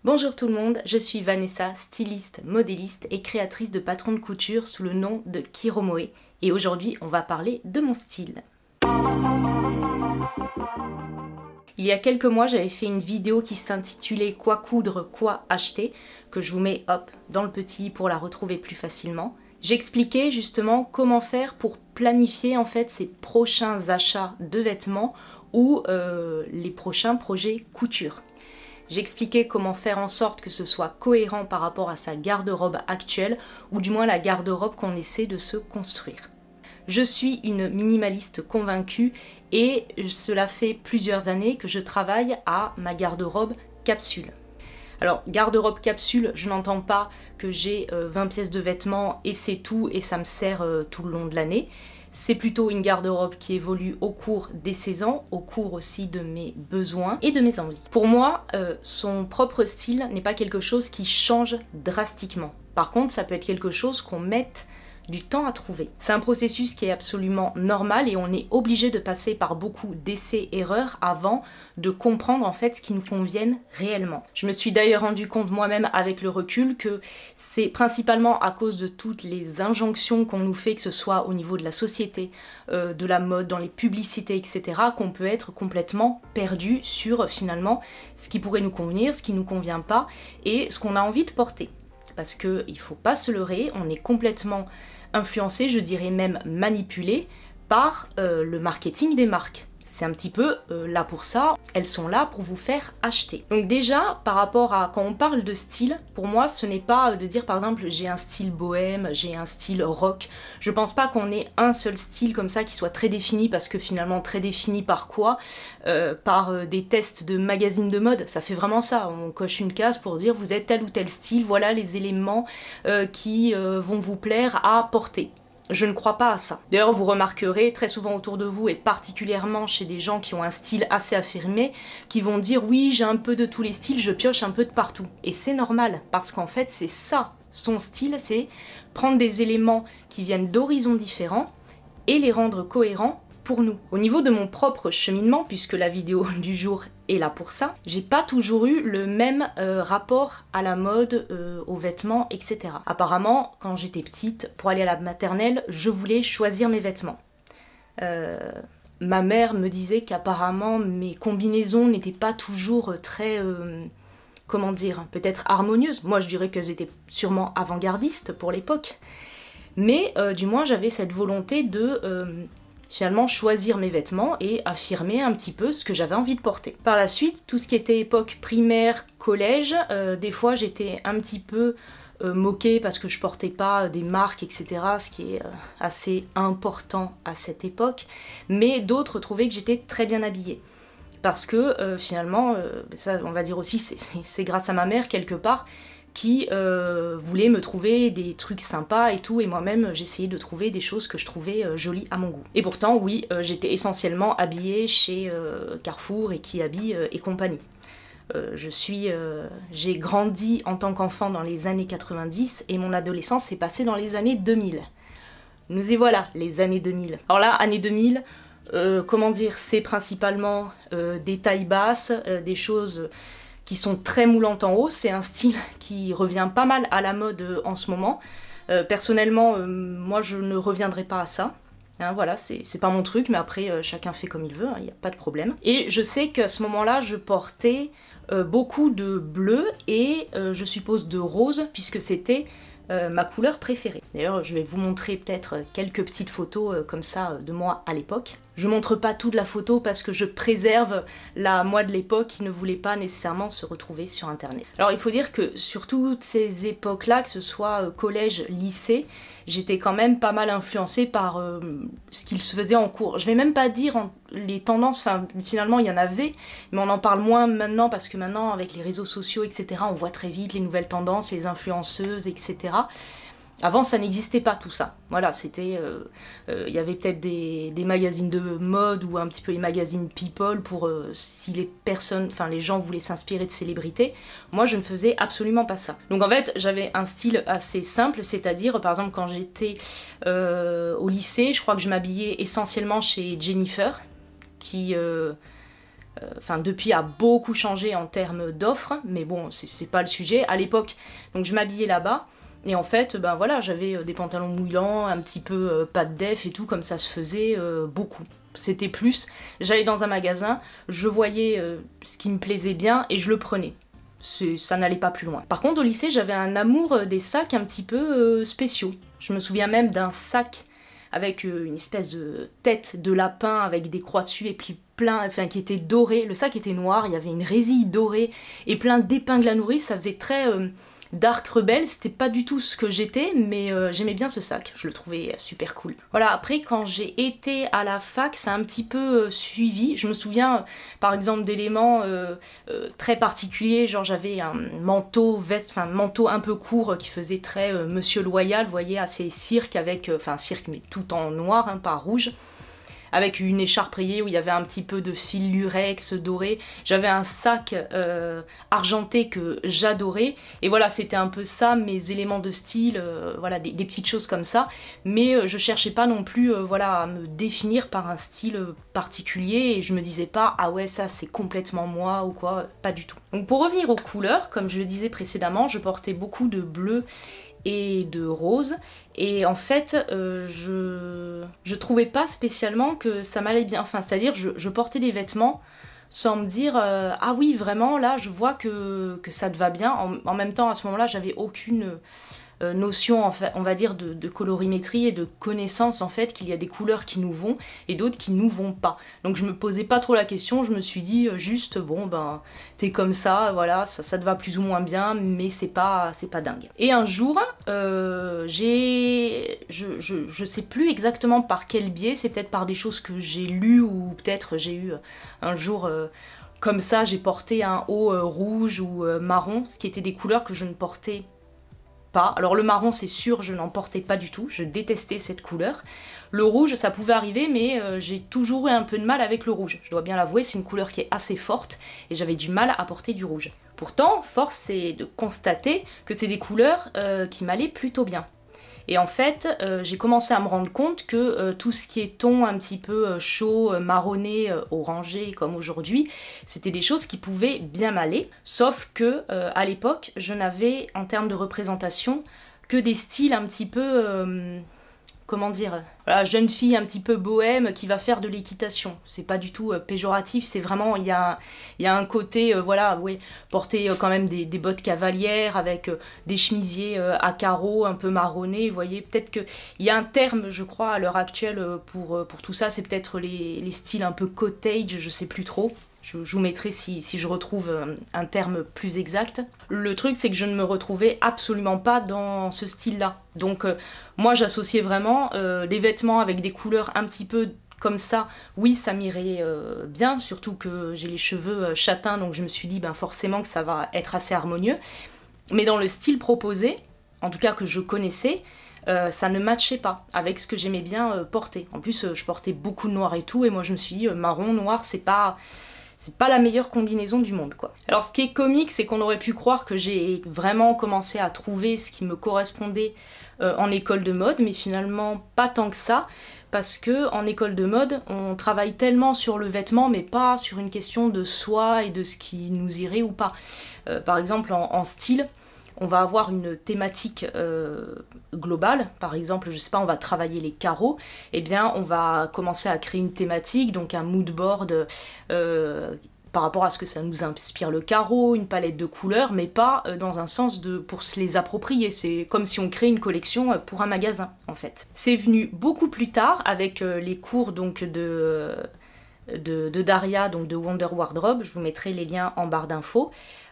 Bonjour tout le monde, je suis Vanessa, styliste, modéliste et créatrice de patrons de couture sous le nom de Kiromoe et aujourd'hui on va parler de mon style. Il y a quelques mois j'avais fait une vidéo qui s'intitulait Quoi coudre, quoi acheter, que je vous mets hop dans le petit pour la retrouver plus facilement. J'expliquais justement comment faire pour planifier en fait ses prochains achats de vêtements ou les prochains projets couture. J'expliquais comment faire en sorte que ce soit cohérent par rapport à sa garde-robe actuelle, ou du moins la garde-robe qu'on essaie de se construire. Je suis une minimaliste convaincue et cela fait plusieurs années que je travaille à ma garde-robe capsule. Alors, garde-robe capsule, je n'entends pas que j'ai 20 pièces de vêtements et c'est tout et ça me sert tout le long de l'année. C'est plutôt une garde-robe qui évolue au cours des saisons, au cours aussi de mes besoins et de mes envies. Pour moi, son propre style n'est pas quelque chose qui change drastiquement. Par contre, ça peut être quelque chose qu'on mette du temps à trouver. C'est un processus qui est absolument normal et on est obligé de passer par beaucoup d'essais-erreurs avant de comprendre en fait ce qui nous convienne réellement. Je me suis d'ailleurs rendu compte moi-même avec le recul que c'est principalement à cause de toutes les injonctions qu'on nous fait, que ce soit au niveau de la société, de la mode, dans les publicités, etc., qu'on peut être complètement perdu sur finalement ce qui pourrait nous convenir, ce qui nous convient pas et ce qu'on a envie de porter. Parce qu'il ne faut pas se leurrer, on est complètement influencé, je dirais même manipulé par le marketing des marques. C'est un petit peu là pour ça, elles sont là pour vous faire acheter. Donc déjà, par rapport à quand on parle de style, pour moi ce n'est pas de dire par exemple j'ai un style bohème, j'ai un style rock. Je pense pas qu'on ait un seul style comme ça qui soit très défini, parce que finalement très défini par quoi? Par des tests de magazines de mode, ça fait vraiment ça. On coche une case pour dire vous êtes tel ou tel style, voilà les éléments qui vont vous plaire à porter. Je ne crois pas à ça. D'ailleurs, vous remarquerez très souvent autour de vous, et particulièrement chez des gens qui ont un style assez affirmé, qui vont dire oui, j'ai un peu de tous les styles, je pioche un peu de partout. Et c'est normal, parce qu'en fait, c'est ça, son style, c'est prendre des éléments qui viennent d'horizons différents et les rendre cohérents pour nous. Au niveau de mon propre cheminement, puisque la vidéo du jour est là pour ça, j'ai pas toujours eu le même rapport à la mode, aux vêtements, etc. Apparemment, quand j'étais petite, pour aller à la maternelle, je voulais choisir mes vêtements. Ma mère me disait qu'apparemment mes combinaisons n'étaient pas toujours très, comment dire, peut-être harmonieuses. Moi je dirais qu'elles étaient sûrement avant-gardistes pour l'époque. Mais du moins j'avais cette volonté de finalement choisir mes vêtements et affirmer un petit peu ce que j'avais envie de porter. Par la suite, tout ce qui était époque primaire, collège, des fois j'étais un petit peu moquée parce que je portais pas des marques, etc., ce qui est assez important à cette époque, mais d'autres trouvaient que j'étais très bien habillée. Parce que finalement, ça on va dire aussi, c'est grâce à ma mère quelque part, qui voulait me trouver des trucs sympas et tout, et moi-même j'essayais de trouver des choses que je trouvais jolies à mon goût. Et pourtant oui, j'étais essentiellement habillée chez Carrefour et Qui Habille et compagnie. J'ai grandi en tant qu'enfant dans les années 90 et mon adolescence s'est passée dans les années 2000. Nous y voilà, les années 2000. Alors là, années 2000, comment dire, c'est principalement des tailles basses, des choses qui sont très moulantes en haut. C'est un style qui revient pas mal à la mode en ce moment. Personnellement, moi je ne reviendrai pas à ça. Hein, voilà, c'est pas mon truc, mais après chacun fait comme il veut, il n'y a pas de problème. Et je sais qu'à ce moment-là, je portais beaucoup de bleu et je suppose de rose, puisque c'était ma couleur préférée. D'ailleurs, je vais vous montrer peut-être quelques petites photos comme ça de moi à l'époque. Je montre pas toute la photo parce que je préserve la moi de l'époque qui ne voulait pas nécessairement se retrouver sur internet. Alors il faut dire que sur toutes ces époques-là, que ce soit collège, lycée, j'étais quand même pas mal influencée par ce qu'il se faisait en cours. Je vais même pas dire les tendances, enfin finalement il y en avait, mais on en parle moins maintenant parce que maintenant avec les réseaux sociaux, etc., on voit très vite les nouvelles tendances, les influenceuses, etc. Avant, ça n'existait pas tout ça. Voilà, c'était, il y avait peut-être des magazines de mode ou un petit peu les magazines People pour si les personnes, enfin les gens voulaient s'inspirer de célébrités. Moi, je ne faisais absolument pas ça. Donc en fait, j'avais un style assez simple, c'est-à-dire, par exemple, quand j'étais au lycée, je crois que je m'habillais essentiellement chez Jennifer, qui enfin depuis a beaucoup changé en termes d'offres, mais bon, c'est pas le sujet. À l'époque, donc je m'habillais là-bas, et en fait, ben voilà, j'avais des pantalons moulants, un petit peu pas de def et tout, comme ça se faisait beaucoup. C'était plus, j'allais dans un magasin, je voyais ce qui me plaisait bien et je le prenais. Ça n'allait pas plus loin. Par contre, au lycée, j'avais un amour des sacs un petit peu spéciaux. Je me souviens même d'un sac avec une espèce de tête de lapin avec des croix dessus et puis plein, enfin qui était doré. Le sac était noir, il y avait une résille dorée et plein d'épingles à nourrice. Ça faisait très dark rebelle. C'était pas du tout ce que j'étais, mais j'aimais bien ce sac. Je le trouvais super cool. Voilà, après quand j'ai été à la fac, ça a un petit peu suivi. Je me souviens par exemple d'éléments très particuliers, genre j'avais un manteau, veste, enfin manteau un peu court qui faisait très Monsieur Loyal, vous voyez, assez cirque avec, enfin cirque mais tout en noir, hein, pas rouge. Avec une écharpe rayée où il y avait un petit peu de fil lurex doré. J'avais un sac argenté que j'adorais. Et voilà, c'était un peu ça, mes éléments de style, voilà, des petites choses comme ça. Mais je cherchais pas non plus voilà, à me définir par un style particulier. Et je me disais pas, ah ouais, ça c'est complètement moi ou quoi, pas du tout. Donc pour revenir aux couleurs, comme je le disais précédemment, je portais beaucoup de bleu et de rose, et en fait je trouvais pas spécialement que ça m'allait bien, enfin c'est à dire je portais des vêtements sans me dire ah oui vraiment là je vois que ça te va bien, en même temps à ce moment là j'avais aucune notion en fait, on va dire de colorimétrie et de connaissance en fait qu'il y a des couleurs qui nous vont et d'autres qui nous vont pas. Donc je me posais pas trop la question, je me suis dit juste bon ben t'es comme ça, voilà, ça te va plus ou moins bien, mais c'est pas dingue. Et un jour, je sais plus exactement par quel biais, c'est peut-être par des choses que j'ai lues ou peut-être j'ai eu un jour comme ça, j'ai porté un haut rouge ou marron, ce qui étaient des couleurs que je ne portais pas. Alors le marron c'est sûr, je n'en portais pas du tout, je détestais cette couleur. Le rouge ça pouvait arriver, mais j'ai toujours eu un peu de mal avec le rouge, je dois bien l'avouer, c'est une couleur qui est assez forte et j'avais du mal à porter du rouge. Pourtant, force est de constater que c'est des couleurs qui m'allaient plutôt bien. Et en fait, j'ai commencé à me rendre compte que tout ce qui est ton un petit peu chaud, marronné, orangé comme aujourd'hui, c'était des choses qui pouvaient bien m'aller. Sauf que à l'époque, je n'avais en termes de représentation que des styles un petit peu... comment dire, voilà, jeune fille un petit peu bohème qui va faire de l'équitation. C'est pas du tout péjoratif, c'est vraiment, il y a un côté, voilà, oui, porter quand même des bottes cavalières avec des chemisiers à carreaux un peu marronnés, vous voyez, peut-être qu'il y a un terme, je crois, à l'heure actuelle pour tout ça, c'est peut-être les styles un peu cottage, je sais plus trop. Je vous mettrai si je retrouve un terme plus exact. Le truc, c'est que je ne me retrouvais absolument pas dans ce style-là. Donc moi, j'associais vraiment des vêtements avec des couleurs un petit peu comme ça. Oui, ça m'irait bien, surtout que j'ai les cheveux châtains, donc je me suis dit ben, forcément que ça va être assez harmonieux. Mais dans le style proposé, en tout cas que je connaissais, ça ne matchait pas avec ce que j'aimais bien porter. En plus, je portais beaucoup de noir et tout, et moi je me suis dit marron, noir, c'est pas la meilleure combinaison du monde, quoi. Alors ce qui est comique, c'est qu'on aurait pu croire que j'ai vraiment commencé à trouver ce qui me correspondait en école de mode, mais finalement pas tant que ça, parce que en école de mode, on travaille tellement sur le vêtement, mais pas sur une question de soi et de ce qui nous irait ou pas. Par exemple, en style, on va avoir une thématique globale, par exemple, je sais pas, on va travailler les carreaux, eh bien on va commencer à créer une thématique, donc un mood board par rapport à ce que ça nous inspire le carreau, une palette de couleurs, mais pas dans un sens pour se les approprier, c'est comme si on crée une collection pour un magasin en fait. C'est venu beaucoup plus tard avec les cours donc de Daria, donc de Wonder Wardrobe, je vous mettrai les liens en barre d'infos,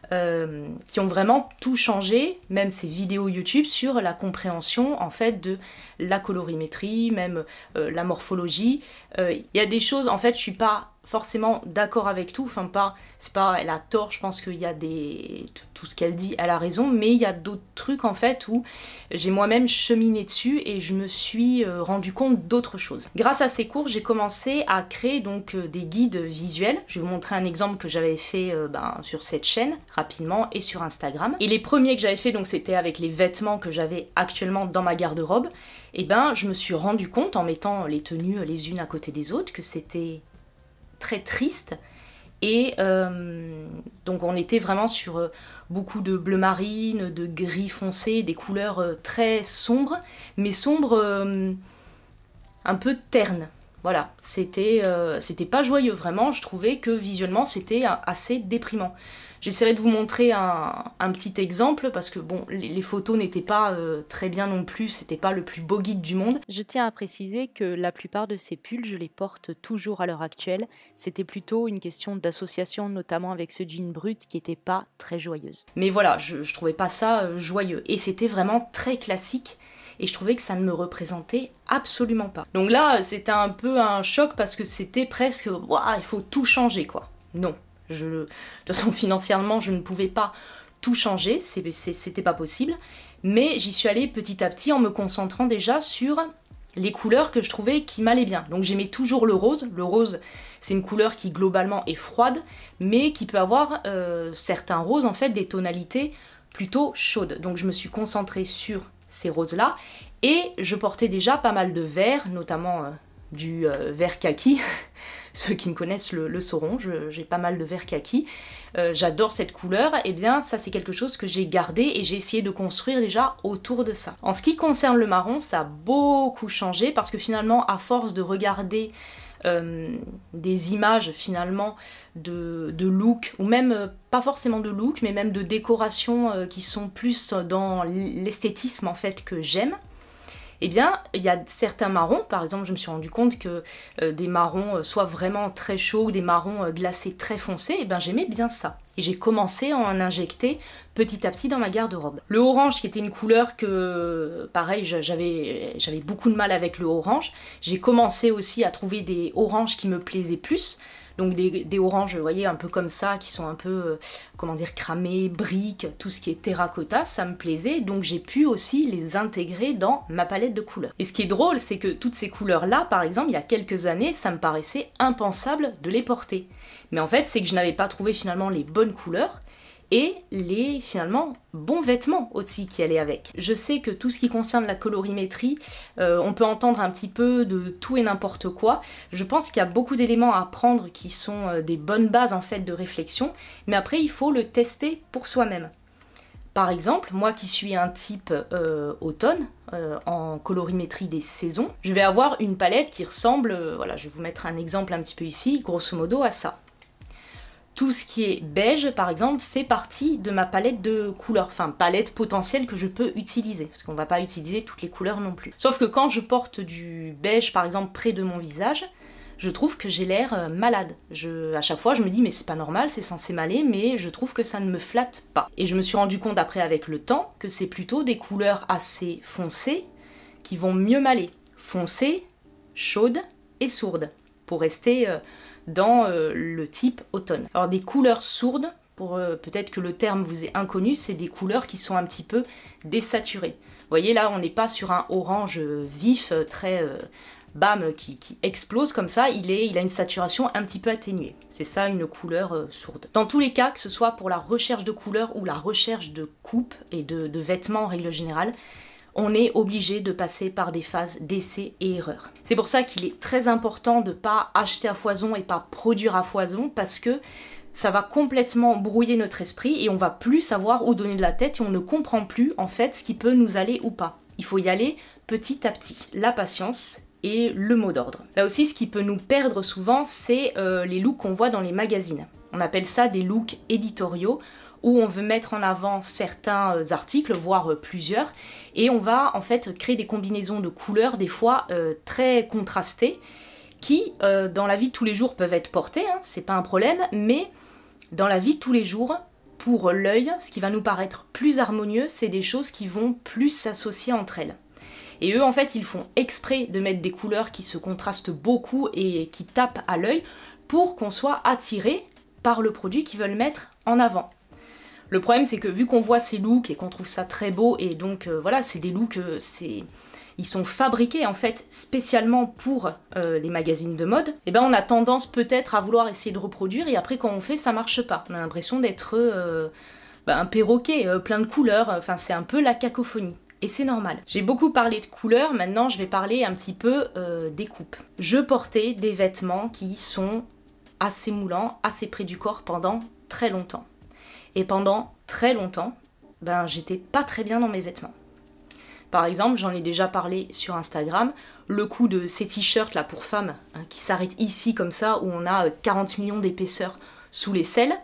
qui ont vraiment tout changé, même ces vidéos YouTube, sur la compréhension en fait de la colorimétrie, même la morphologie. Il y a des choses, en fait, je suis pas forcément d'accord avec tout, enfin c'est pas, elle a tort, je pense qu'il y a tout ce qu'elle dit, elle a raison, mais il y a d'autres trucs en fait où j'ai moi-même cheminé dessus et je me suis rendu compte d'autres choses. Grâce à ces cours, j'ai commencé à créer donc des guides visuels. Je vais vous montrer un exemple que j'avais fait sur cette chaîne rapidement et sur Instagram. Et les premiers que j'avais fait, donc c'était avec les vêtements que j'avais actuellement dans ma garde-robe. Et ben je me suis rendu compte en mettant les tenues les unes à côté des autres que c'était très triste Et donc on était vraiment sur beaucoup de bleu marine, de gris foncé, des couleurs très sombres, mais sombres un peu ternes. Voilà, c'était pas joyeux vraiment, je trouvais que visuellement c'était assez déprimant. J'essaierai de vous montrer un petit exemple parce que bon, les photos n'étaient pas très bien non plus, c'était pas le plus beau guide du monde. Je tiens à préciser que la plupart de ces pulls, je les porte toujours à l'heure actuelle. C'était plutôt une question d'association, notamment avec ce jean brut qui était pas très joyeuse. Mais voilà, je trouvais pas ça joyeux et c'était vraiment très classique. Et je trouvais que ça ne me représentait absolument pas. Donc là, c'était un peu un choc parce que c'était presque, waouh, il faut tout changer quoi. Non. De toute façon, financièrement, je ne pouvais pas tout changer, c'était pas possible, mais j'y suis allée petit à petit en me concentrant déjà sur les couleurs que je trouvais qui m'allaient bien. Donc j'aimais toujours le rose. Le rose, c'est une couleur qui globalement est froide, mais qui peut avoir certains roses, en fait, des tonalités plutôt chaudes. Donc je me suis concentrée sur ces roses-là, et je portais déjà pas mal de vert, notamment du vert kaki. Ceux qui me connaissent le sauront, j'ai pas mal de vert kaki. J'adore cette couleur, et bien ça c'est quelque chose que j'ai gardé et j'ai essayé de construire déjà autour de ça. En ce qui concerne le marron, ça a beaucoup changé parce que finalement, à force de regarder des images finalement de look, ou même pas forcément de look, mais même de décoration qui sont plus dans l'esthétisme en fait que j'aime, eh bien, il y a certains marrons, par exemple, je me suis rendu compte que des marrons soit vraiment très chauds ou des marrons glacés très foncés, eh bien j'aimais bien ça. Et j'ai commencé à en injecter petit à petit dans ma garde-robe. Le orange, qui était une couleur que, pareil, j'avais beaucoup de mal avec le orange, j'ai commencé aussi à trouver des oranges qui me plaisaient plus. Donc des oranges, vous voyez, un peu comme ça, qui sont un peu, comment dire, cramés, briques, tout ce qui est terracotta, ça me plaisait, donc j'ai pu aussi les intégrer dans ma palette de couleurs. Et ce qui est drôle, c'est que toutes ces couleurs-là, par exemple, il y a quelques années, ça me paraissait impensable de les porter. Mais en fait, c'est que je n'avais pas trouvé finalement les bonnes couleurs, et les, finalement, bons vêtements aussi qui allaient avec. Je sais que tout ce qui concerne la colorimétrie, on peut entendre un petit peu de tout et n'importe quoi. Je pense qu'il y a beaucoup d'éléments à apprendre qui sont des bonnes bases en fait de réflexion, mais après il faut le tester pour soi-même. Par exemple, moi qui suis un type automne, en colorimétrie des saisons, je vais avoir une palette qui ressemble, voilà, je vais vous mettre un exemple un petit peu ici, grosso modo à ça. Tout ce qui est beige, par exemple, fait partie de ma palette de couleurs, enfin palette potentielle que je peux utiliser, parce qu'on va pas utiliser toutes les couleurs non plus. Sauf que quand je porte du beige, par exemple, près de mon visage, je trouve que j'ai l'air malade. À chaque fois, je me dis, mais c'est pas normal, c'est censé m'aller, mais je trouve que ça ne me flatte pas. Et je me suis rendu compte après, avec le temps, que c'est plutôt des couleurs assez foncées qui vont mieux m'aller. Foncées, chaudes et sourdes, pour rester dans le type automne. Alors des couleurs sourdes, pour peut-être que le terme vous est inconnu, c'est des couleurs qui sont un petit peu désaturées. Vous voyez là, on n'est pas sur un orange vif, très bam, qui explose comme ça, il a une saturation un petit peu atténuée. C'est ça une couleur sourde. Dans tous les cas, que ce soit pour la recherche de couleurs ou la recherche de coupe et de vêtements en règle générale, on est obligé de passer par des phases d'essai et erreur. C'est pour ça qu'il est très important de ne pas acheter à foison et pas produire à foison, parce que ça va complètement brouiller notre esprit et on va plus savoir où donner de la tête et on ne comprend plus en fait ce qui peut nous aller ou pas. Il faut y aller petit à petit. La patience et le mot d'ordre. Là aussi, ce qui peut nous perdre souvent, c'est les looks qu'on voit dans les magazines. On appelle ça des looks éditoriaux, où on veut mettre en avant certains articles, voire plusieurs, et on va en fait créer des combinaisons de couleurs, des fois très contrastées, qui dans la vie de tous les jours peuvent être portées, hein, c'est pas un problème, mais dans la vie de tous les jours, pour l'œil, ce qui va nous paraître plus harmonieux, c'est des choses qui vont plus s'associer entre elles. Et eux, en fait, ils font exprès de mettre des couleurs qui se contrastent beaucoup et qui tapent à l'œil pour qu'on soit attiré par le produit qu'ils veulent mettre en avant. Le problème, c'est que vu qu'on voit ces looks et qu'on trouve ça très beau, et donc voilà, c'est des looks, ils sont fabriqués en fait spécialement pour les magazines de mode, et ben on a tendance peut-être à vouloir essayer de reproduire, et après quand on fait, ça marche pas. On a l'impression d'être un perroquet, plein de couleurs, enfin c'est un peu la cacophonie. Et c'est normal. J'ai beaucoup parlé de couleurs, maintenant je vais parler un petit peu des coupes. Je portais des vêtements qui sont assez moulant, assez près du corps pendant très longtemps. Et pendant très longtemps, ben j'étais pas très bien dans mes vêtements. Par exemple, j'en ai déjà parlé sur Instagram, le coup de ces t-shirts là pour femmes, hein, qui s'arrêtent ici comme ça, où on a 40 millions d'épaisseur sous les selles,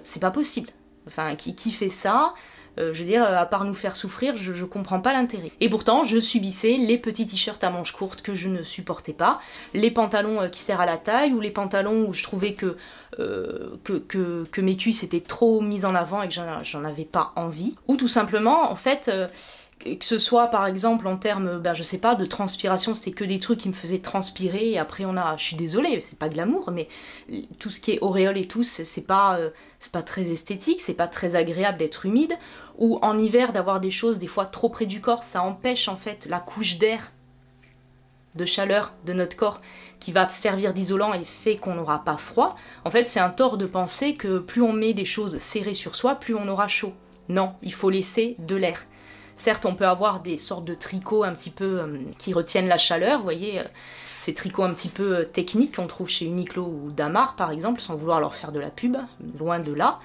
c'est pas possible. Enfin, qui fait ça? Je veux dire, à part nous faire souffrir, je comprends pas l'intérêt. Et pourtant, je subissais les petits t-shirts à manches courtes que je ne supportais pas, les pantalons qui serrent à la taille, ou les pantalons où je trouvais que mes cuisses étaient trop mises en avant et que j'en avais pas envie. Ou tout simplement, en fait, que ce soit par exemple en termes, je sais pas, de transpiration, c'était que des trucs qui me faisaient transpirer, et après je suis désolée, c'est pas glamour, mais tout ce qui est auréole et tout, c'est pas très esthétique, c'est pas très agréable d'être humide, ou en hiver d'avoir des choses des fois trop près du corps, ça empêche en fait la couche d'air, de chaleur de notre corps qui va servir d'isolant et fait qu'on n'aura pas froid. En fait, c'est un tort de penser que plus on met des choses serrées sur soi, plus on aura chaud. Non, il faut laisser de l'air. Certes, on peut avoir des sortes de tricots un petit peu qui retiennent la chaleur, vous voyez, ces tricots un petit peu techniques qu'on trouve chez Uniqlo ou Damar par exemple, sans vouloir leur faire de la pub, loin de là.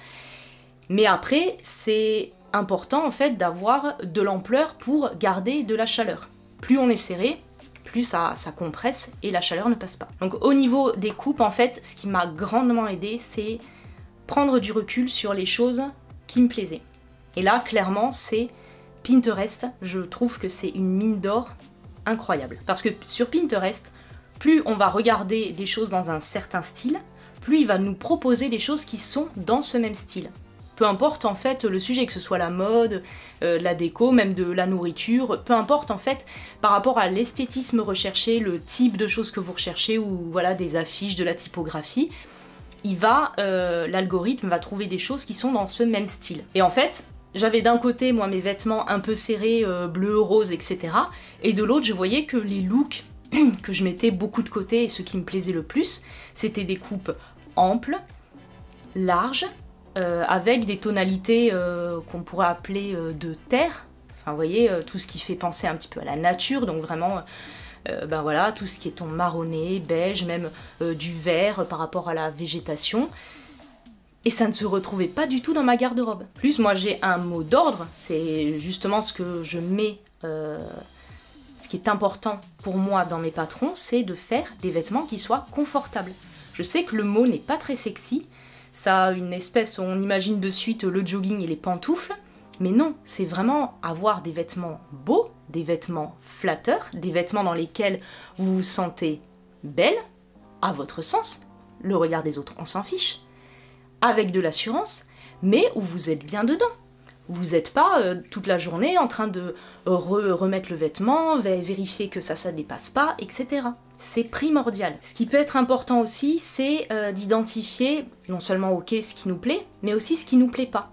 Mais après, c'est important en fait d'avoir de l'ampleur pour garder de la chaleur. Plus on est serré, plus ça compresse et la chaleur ne passe pas. Donc au niveau des coupes, en fait, ce qui m'a grandement aidé, c'est prendre du recul sur les choses qui me plaisaient. Et là, clairement, c'est Pinterest. Je trouve que c'est une mine d'or incroyable. Parce que sur Pinterest, plus on va regarder des choses dans un certain style, plus il va nous proposer des choses qui sont dans ce même style. Peu importe en fait le sujet, que ce soit la mode, la déco, même de la nourriture, peu importe en fait par rapport à l'esthétisme recherché, le type de choses que vous recherchez, ou voilà des affiches, de la typographie, l'algorithme va trouver des choses qui sont dans ce même style. Et en fait, j'avais d'un côté, moi, mes vêtements un peu serrés, bleu, rose, etc. Et de l'autre, je voyais que les looks que je mettais beaucoup de côté et ce qui me plaisait le plus, c'était des coupes amples, larges, avec des tonalités qu'on pourrait appeler de terre. Enfin, vous voyez, tout ce qui fait penser un petit peu à la nature, donc vraiment... voilà, tout ce qui est ton marronné, beige, même du vert par rapport à la végétation. Et ça ne se retrouvait pas du tout dans ma garde-robe. Plus, moi j'ai un mot d'ordre, c'est justement ce que je mets, ce qui est important pour moi dans mes patrons, c'est de faire des vêtements qui soient confortables. Je sais que le mot n'est pas très sexy, ça a une espèce, on imagine de suite le jogging et les pantoufles, mais non, c'est vraiment avoir des vêtements beaux, des vêtements flatteurs, des vêtements dans lesquels vous vous sentez belle, à votre sens, le regard des autres on s'en fiche, avec de l'assurance, mais où vous êtes bien dedans. Vous n'êtes pas toute la journée en train de remettre le vêtement, vérifier que ça dépasse pas, etc. C'est primordial. Ce qui peut être important aussi, c'est d'identifier non seulement ok ce qui nous plaît, mais aussi ce qui nous plaît pas.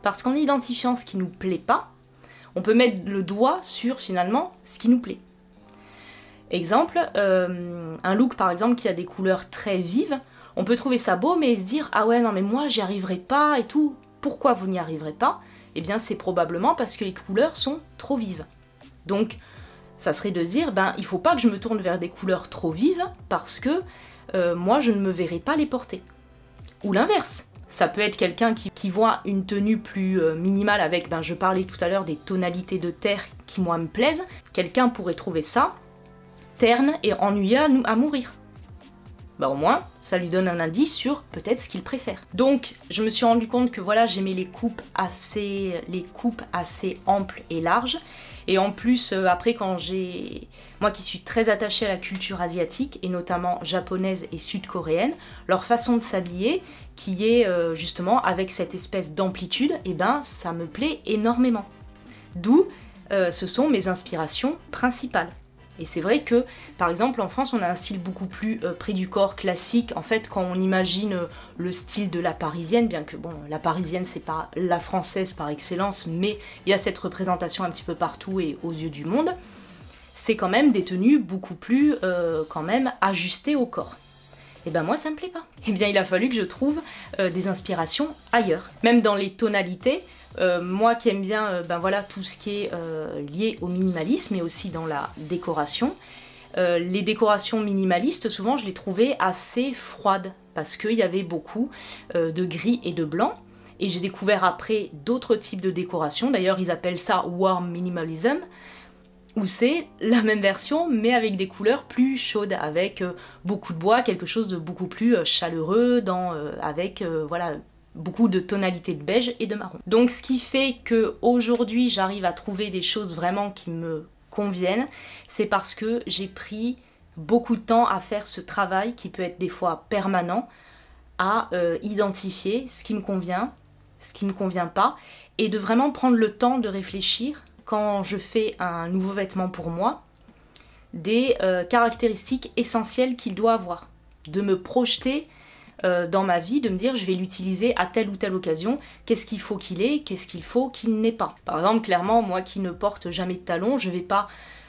Parce qu'en identifiant ce qui nous plaît pas, on peut mettre le doigt sur finalement ce qui nous plaît. Exemple, un look par exemple qui a des couleurs très vives, on peut trouver ça beau mais se dire « Ah ouais, non mais moi j'y arriverai pas et tout ». Pourquoi vous n'y arriverez pas? Eh bien c'est probablement parce que les couleurs sont trop vives. Donc ça serait de se dire « il faut pas que je me tourne vers des couleurs trop vives parce que moi je ne me verrai pas les porter ». Ou l'inverse. Ça peut être quelqu'un qui voit une tenue plus minimale avec, je parlais tout à l'heure des tonalités de terre qui moi me plaisent. Quelqu'un pourrait trouver ça terne et ennuyeux à mourir. Au moins, ça lui donne un indice sur peut-être ce qu'il préfère. Donc, je me suis rendu compte que voilà, j'aimais les coupes assez amples et larges. Et en plus, après, moi qui suis très attachée à la culture asiatique, et notamment japonaise et sud-coréenne, leur façon de s'habiller, qui est justement avec cette espèce d'amplitude, ça me plaît énormément. D'où, ce sont mes inspirations principales. Et c'est vrai que, par exemple, en France, on a un style beaucoup plus près du corps, classique. En fait, quand on imagine le style de la parisienne, bien que, la parisienne, c'est pas la française par excellence, mais il y a cette représentation un petit peu partout et aux yeux du monde, c'est quand même des tenues beaucoup plus, quand même, ajustées au corps. Et moi, ça me plaît pas. Eh bien, il a fallu que je trouve des inspirations ailleurs. Même dans les tonalités, moi qui aime bien tout ce qui est lié au minimalisme et aussi dans la décoration, les décorations minimalistes, souvent je les trouvais assez froides, parce qu'il y avait beaucoup de gris et de blanc. Et j'ai découvert après d'autres types de décoration, d'ailleurs ils appellent ça warm minimalism, où c'est la même version mais avec des couleurs plus chaudes, avec beaucoup de bois, quelque chose de beaucoup plus chaleureux, avec voilà, beaucoup de tonalités de beige et de marron. Donc ce qui fait que aujourd'hui j'arrive à trouver des choses vraiment qui me conviennent, c'est parce que j'ai pris beaucoup de temps à faire ce travail qui peut être des fois permanent, à identifier ce qui me convient, ce qui ne me convient pas, et de vraiment prendre le temps de réfléchir, quand je fais un nouveau vêtement pour moi, des caractéristiques essentielles qu'il doit avoir. De me projeter dans ma vie, de me dire je vais l'utiliser à telle ou telle occasion, qu'est-ce qu'il faut qu'il ait, qu'est-ce qu'il faut qu'il n'ait pas. Par exemple, clairement, moi qui ne porte jamais de talons, je vais pas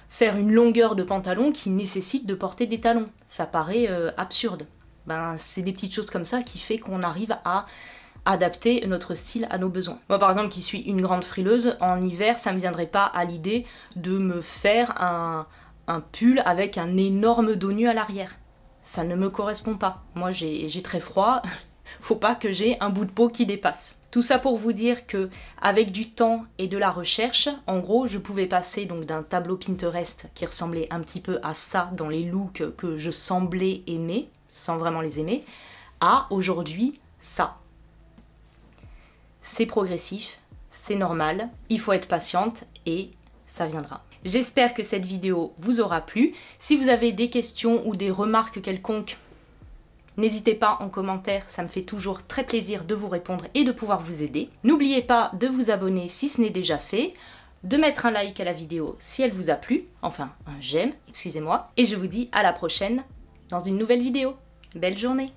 faire une longueur de pantalon qui nécessite de porter des talons. Ça paraît absurde. Ben, c'est des petites choses comme ça qui fait qu'on arrive à adapter notre style à nos besoins. Moi par exemple qui suis une grande frileuse, en hiver ça me viendrait pas à l'idée de me faire un pull avec un énorme dos nu à l'arrière. Ça ne me correspond pas. Moi j'ai très froid, faut pas que j'ai un bout de peau qui dépasse. Tout ça pour vous dire que avec du temps et de la recherche, en gros je pouvais passer donc d'un tableau Pinterest qui ressemblait un petit peu à ça dans les looks que je semblais aimer, sans vraiment les aimer, à aujourd'hui ça. C'est progressif, c'est normal, il faut être patiente et ça viendra. J'espère que cette vidéo vous aura plu. Si vous avez des questions ou des remarques quelconques, n'hésitez pas en commentaire, ça me fait toujours très plaisir de vous répondre et de pouvoir vous aider. N'oubliez pas de vous abonner si ce n'est déjà fait, de mettre un like à la vidéo si elle vous a plu, enfin un j'aime, excusez-moi, et je vous dis à la prochaine dans une nouvelle vidéo. Belle journée!